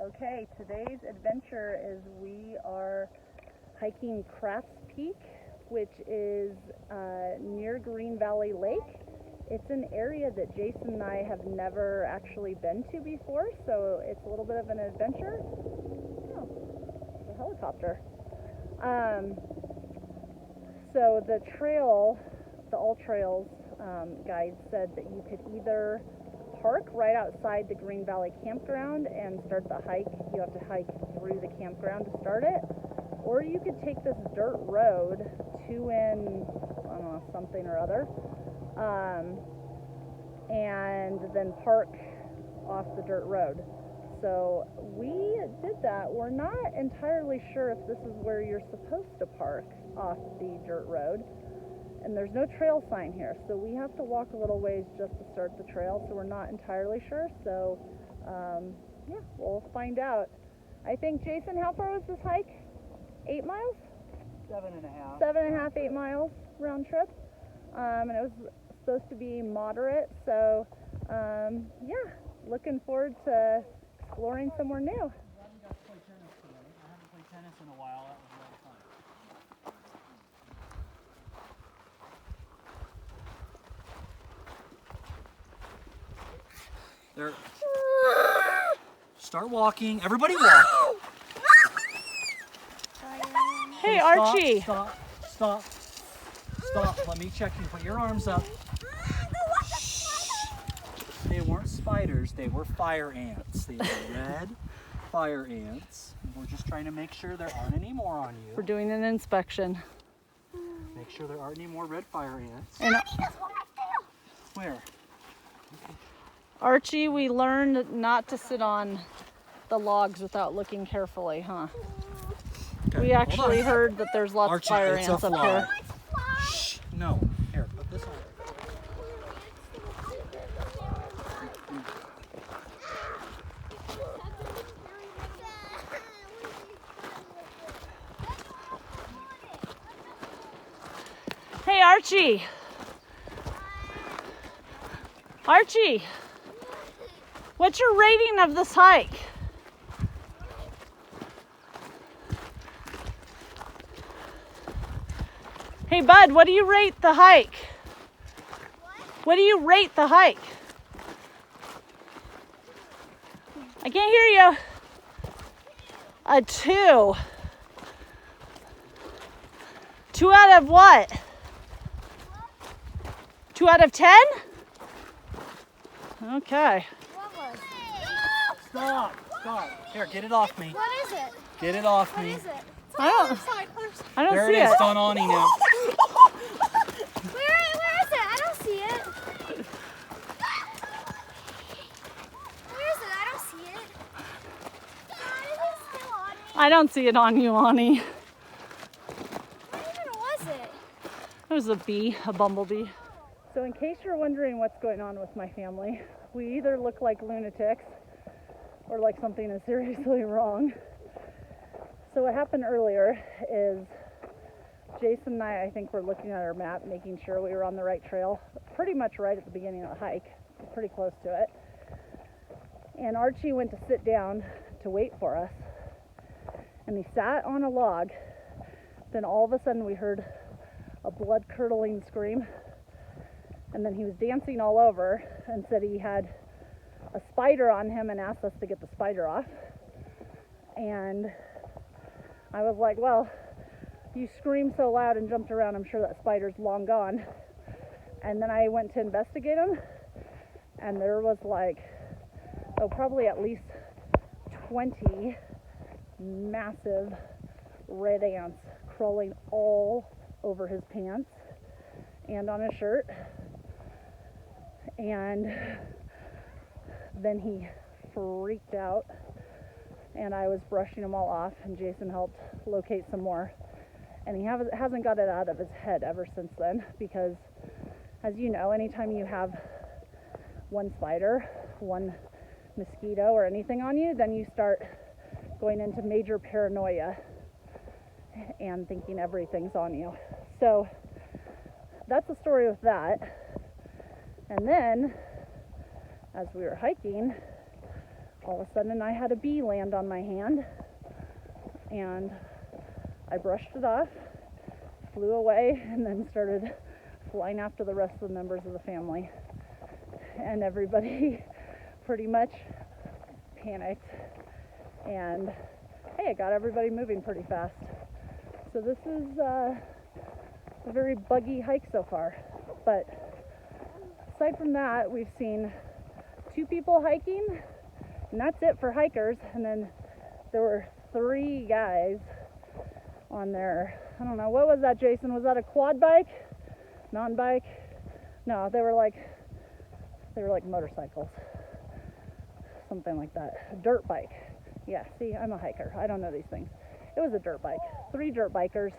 Okay, today's adventure is we are hiking Crafts Peak, which is near Green Valley Lake. It's an area that Jason and I have never actually been to before, so it's a little bit of an adventure. Oh, the helicopter. So the trail, the All Trails guide said that you could either park right outside the Green Valley campground and start the hike. You have to hike through the campground to start it, or you could take this dirt road to I don't know, something or other, and then park off the dirt road. So we did that. We're not entirely sure if this is where you're supposed to park off the dirt road. And there's no trail sign here, so we have to walk a little ways just to start the trail, so we're not entirely sure. So, yeah, we'll find out. I think, Jason, how far was this hike? 8 miles? 7.5. 7.5, 8 miles round trip. And it was supposed to be moderate, so, yeah, looking forward to exploring somewhere new. I got to play tennis today. I haven't played tennis in a while. That was a lot of fun. There. Start walking. Everybody walk. Hey, Stop, Archie. Stop. Let me check you. Put your arms up. They weren't spiders. They were fire ants. They were red fire ants. We're just trying to make sure there aren't any more on you. We're doing an inspection. Make sure there aren't any more red fire ants. And Where? Archie, we learned not to sit on the logs without looking carefully, huh? Okay, We actually hold on. heard that there's lots Archie, of fire it's a ants up fly. here. Shh. No. Here, put this on. Hey, Archie. Archie, what's your rating of this hike? Hey, bud, what do you rate the hike? What do you rate the hike? I can't hear you. A 2. 2 out of what? 2 out of 10? Okay. Stop. Here, get it off me. What is it? Get it off What me. is it? I don't There see it is. it. Done on now. Where is it? I don't see it. Where is it? I don't see it. God, is it still on me? I don't see it on you, Ani. What even was it? It was a bee, a bumblebee. So in case you're wondering what's going on with my family, we either look like lunatics or like something is seriously wrong. So what happened earlier is Jason and I think, were looking at our map, making sure we were on the right trail, pretty much right at the beginning of the hike, pretty close to it. And Archie went to sit down to wait for us, and he sat on a log. Then all of a sudden we heard a blood-curdling scream, and then he was dancing all over and said he had a spider on him and asked us to get the spider off. And I was like, well, you screamed so loud and jumped around, I'm sure that spider's long gone. And then I went to investigate him, and there was probably at least 20 massive red ants crawling all over his pants and on his shirt. And then he freaked out, and I was brushing them all off, and Jason helped locate some more. And he hasn't got it out of his head ever since then, because, as you know, anytime you have one spider, one mosquito, or anything on you, then you start going into major paranoia and thinking everything's on you. So that's the story with that. And then, as we were hiking, all of a sudden I had a bee land on my hand, and I brushed it off, flew away, and then started flying after the rest of the members of the family. And everybody pretty much panicked, and hey, it got everybody moving pretty fast. So this is a very buggy hike so far. But aside from that, we've seen 2 people hiking, and that's it for hikers. And then there were 3 guys on their, I don't know, what was that, Jason? Was that a quad bike? Mountain bike? No, they were like motorcycles. Something like that. A dirt bike. Yeah, see, I'm a hiker. I don't know these things. It was a dirt bike. 3 dirt bikers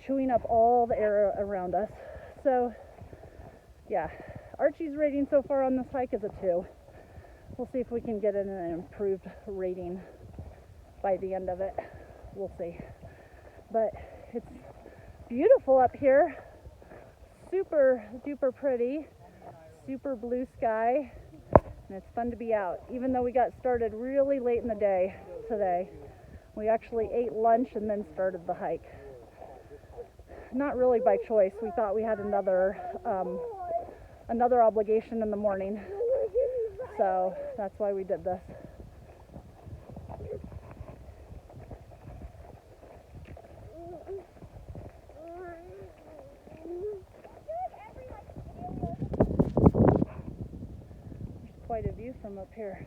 chewing up all the air around us. So, yeah, Archie's rating so far on this hike is a 2. We'll see if we can get an improved rating by the end of it. We'll see. But it's beautiful up here. Super duper pretty. Super blue sky. And it's fun to be out. Even though we got started really late in the day today. We actually ate lunch and then started the hike. Not really by choice. We thought we had another obligation in the morning. So that's why we did this. There's quite a view from up here.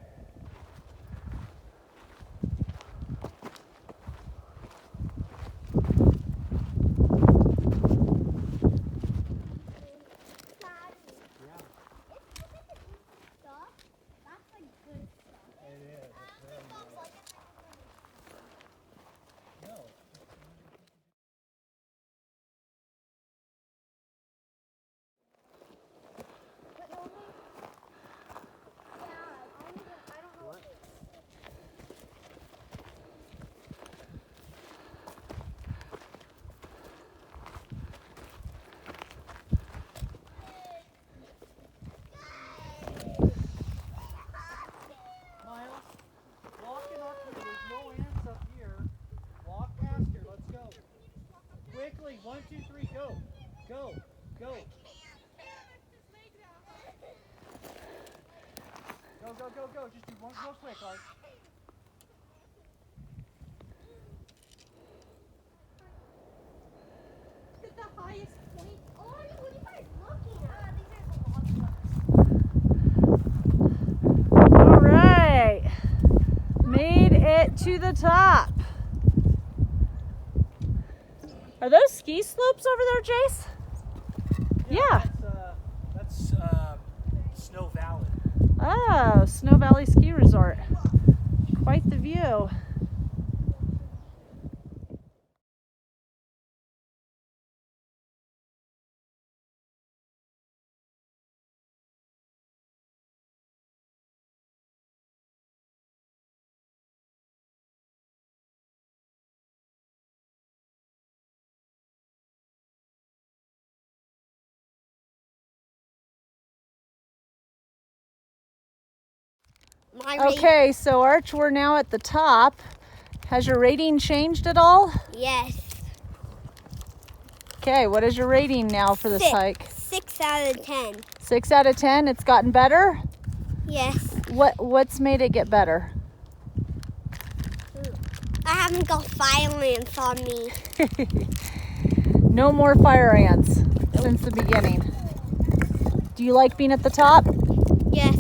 Quickly, 1, 2, 3, go, go, go. Go, go, go, go. Just do one real quick, Arch. At the highest point. Oh, what are you guys looking at? These are All right. Made it to the top. Are those ski slopes over there, Jace? Yeah. That's Snow Valley. Oh, Snow Valley Ski Resort. Quite the view. Okay, so Arch, we're now at the top. Has your rating changed at all? Yes. Okay, what is your rating now for this hike? 6 out of 10. 6 out of 10. It's gotten better? Yes. What's made it get better? I haven't got fire ants on me. No more fire ants since the beginning. Do you like being at the top? Yes.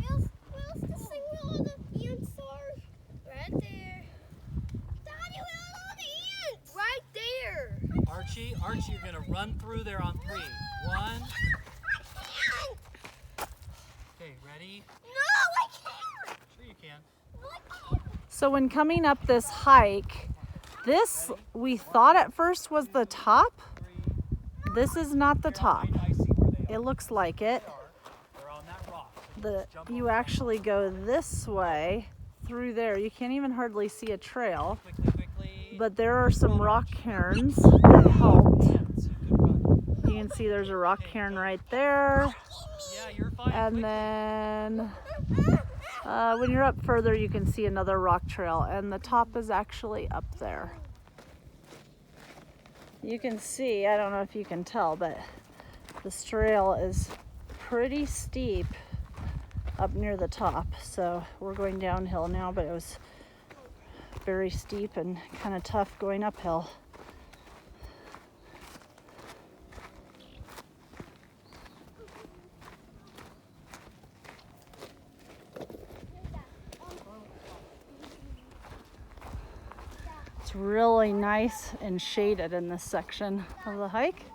Where's the thing where all the ants are? Right there. Daddy, where are all the ants? Right there. Archie, you're gonna run through there on 3. 1. Okay, ready? No, I can't. Sure you can. No, I can't. So when coming up this hike, this we thought at first was the top. This is not the top. I see where they It looks like it. They're on that rock. You actually go this way through there. You can't even hardly see a trail. Quickly, quickly. but there are some rock cairns that helped. Hands. Good run. You can see there's a rock cairn right there. Yeah, you're fine. And then when you're up further, you can see another rock trail, and the top is actually up there. You can see, I don't know if you can tell, but this trail is pretty steep up near the top. So we're going downhill now, but it was very steep and kind of tough going uphill. It's really nice and shaded in this section of the hike.